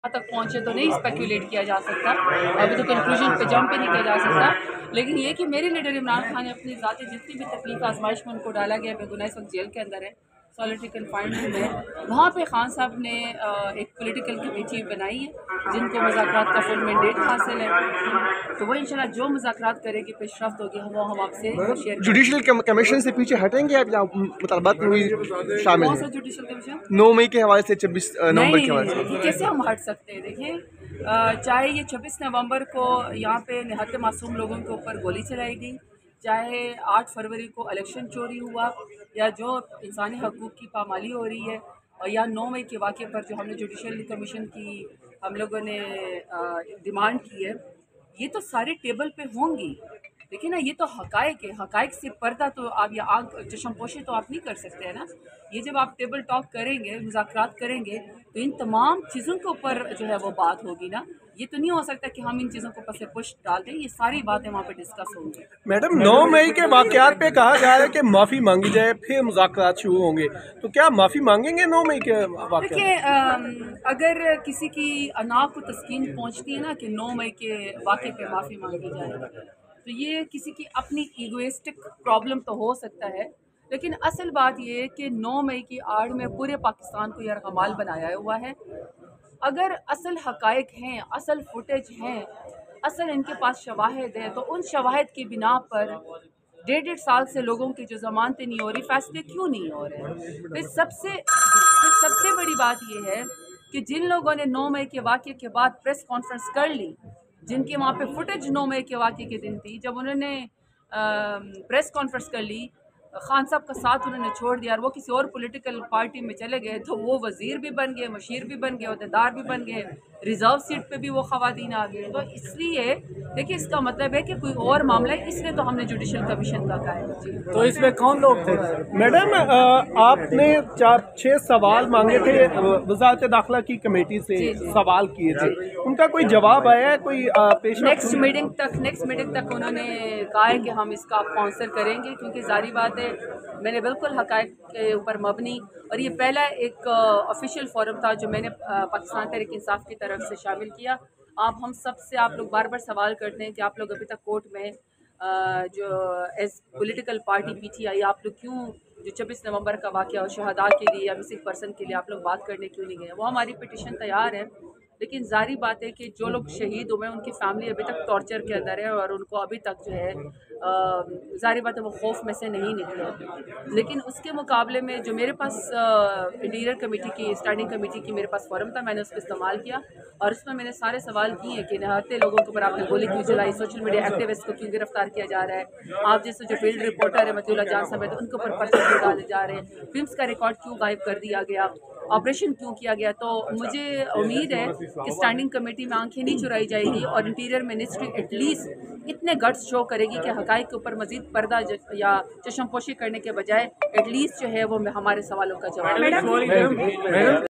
تک پہنچے تو نہیں اسپیکولیٹ کیا جا سکتا، ابھی تو کنکلوژن پہ جمپ ہی نہیں کیا جا سکتا، لیکن یہ کہ میرے لیڈر عمران خان نے اپنی ذاتی جتنی بھی تکلیف آزمائش میں ان کو ڈالا گیا، بے گناہ اس وقت جیل کے اندر ہے، سالیٹری کنفائنمنٹ میں، وہاں پہ خان صاحب نے ایک پولیٹیکل کمیٹی بنائی ہے جن کو مذاکرات کا فل مینڈیٹ حاصل ہے، تو وہ انشاءاللہ جو مذاکرات کرے گی پیش رفت ہوگی وہ ہم آپ سے شیئر کریں گے۔ جوڈیشل کمیشن سے پیچھے ہٹیں گے آپ یا مطالبات میں شامل کون سا ہیں؟ Judicial commission? 9 مئی کے حوالے سے 26 نومبر کے حوالے سے نہیں، کیسے ہم ہٹ سکتے ہیں؟ دیکھیں، چاہے یہ 26 نومبر کو یہاں پہ نہایت معصوم لوگوں کے اوپر گولی چلائی گئی، چاہے 8 فروری کو الیکشن چوری ہوا، یا جو انسانی حقوق کی پامالی ہو رہی ہے، یا 9 مئی کے واقعے پر جو ہم نے جوڈیشل کمیشن کی ہم لوگوں نے ڈیمانڈ کی ہے، یہ تو سارے ٹیبل پہ ہوں گی، دیکھیں نا، یہ تو حقائق ہے، حقائق سے پردہ تو آپ یا آگ چشم پوشی تو آپ نہیں کر سکتے ہیں نا، یہ جب آپ ٹیبل ٹاک کریں گے، مذاکرات کریں گے تو ان تمام چیزوں کے اوپر جو ہے وہ بات ہوگی نا، یہ تو نہیں ہو سکتا کہ ہم ان چیزوں کو پس پش ڈال دیں، یہ ساری باتیں وہاں پہ ڈسکس ہوں گی۔ میڈم 9 مئی کے واقعات پہ کہا جا رہا ہے کہ معافی مانگی جائے پھر مذاکرات شروع ہوں گے، تو کیا معافی مانگیں گے 9 مئی کے واقعات؟ دیکھیے، اگر کسی کی انا کو تسکین پہنچتی ہے نا کہ 9 مئی کے واقعے پہ معافی مانگی جائے، تو یہ کسی کی اپنی ایگوئسٹک پرابلم تو ہو سکتا ہے، لیکن اصل بات یہ ہے کہ 9 مئی کی آڑ میں پورے پاکستان کو یرغمال بنایا ہوا ہے۔ اگر اصل حقائق ہیں، اصل فوٹیج ہیں، اصل ان کے پاس شواہد ہیں، تو ان شواہد کی بنا پر 1.5 سال سے لوگوں کی جو ضمانتیں نہیں ہو رہی، فیصلے کیوں نہیں ہو رہے؟ پھر سب سے بڑی بات یہ ہے کہ جن لوگوں نے 9 مئی کے واقعے کے بعد پریس کانفرنس کر لی، جن کے وہاں پہ فوٹیج 9 مئی کے واقعے کے دن تھی، جب انہوں نے پریس کانفرنس کر لی، خان صاحب کا ساتھ انہوں نے چھوڑ دیا اور وہ کسی اور پولیٹیکل پارٹی میں چلے گئے، تو وہ وزیر بھی بن گئے، مشیر بھی بن گئے، عہدیدار بھی بن گئے، ریزرو سیٹ پہ بھی وہ خواتین آ گئے، تو اس لیے دیکھیں اس کا مطلب ہے کہ کوئی اور معاملہ ہے، اس لیے تو ہم نے جوڈیشل کمیشن کا کہا ہے۔ تو اس میں کون لوگ تھے؟ میڈم آپ نے 4-6 سوال مانگے تھے وزارت داخلہ کی کمیٹی سے، سوال کیے تھے، ان کا کوئی جواب آیا ہے؟ کوئی پیش نیکسٹ میٹنگ تک انہوں نے کہا ہے کہ ہم اس کا آپ کو آنسر کریں گے، کیونکہ ظاہری بات ہے میں نے بالکل حقائق کے اوپر مبنی، اور یہ پہلا ایک آفیشیل فورم تھا جو میں نے پاکستان تحریک انصاف کی طرف سے شامل کیا۔ ہم سب سے آپ لوگ بار بار سوال کرتے ہیں کہ آپ لوگ ابھی تک کورٹ میں جو as political party P T I آپ لوگ کیوں جو 26 نومبر کا واقعہ اور شہداء کے لیے یا مسنگ پرسن کے لیے آپ لوگ بات کرنے کیوں نہیں گئے؟ وہ ہماری پٹیشن تیار ہے، لیکن ظاہری بات ہے کہ جو لوگ شہید ہوئے ہیں ان کی فیملی ابھی تک ٹارچر کے اندر ہے، اور ان کو ابھی تک جو ہے ظاہری بات ہے وہ خوف میں سے نہیں نکلے، لیکن اس کے مقابلے میں جو میرے پاس انٹیریئر کمیٹی کی اسٹینڈنگ کمیٹی کی میرے پاس فورم تھا، میں نے اس کو استعمال کیا، اور اس میں میں نے سارے سوال کیے ہیں کہ نہاتے لوگوں کے اوپر آپ نے گولی کیوں چلائی، سوشل میڈیا ایکٹیوسٹ کو کیوں گرفتار کیا جا رہا ہے، آپ جیسے جو فیلڈ رپورٹر ہے مطیع اللہ جان صاحب ہے تو ان کے اوپر پرچے کیوں ڈالے جا رہے ہیں، فلمس کا ریکارڈ کیوں غائب کر دیا گیا، آپریشن کیوں کیا گیا، تو مجھے امید ہے کہ اسٹینڈنگ کمیٹی میں آنکھیں نہیں چرائی جائے گی، اور انٹیریئر منسٹری ایٹ لیسٹ اتنے گٹس شو کرے گی کہ حقائق کے اوپر مزید پردہ یا چشم پوشی کرنے کے بجائے ایٹ لیسٹ جو ہے وہ ہمارے سوالوں کا جواب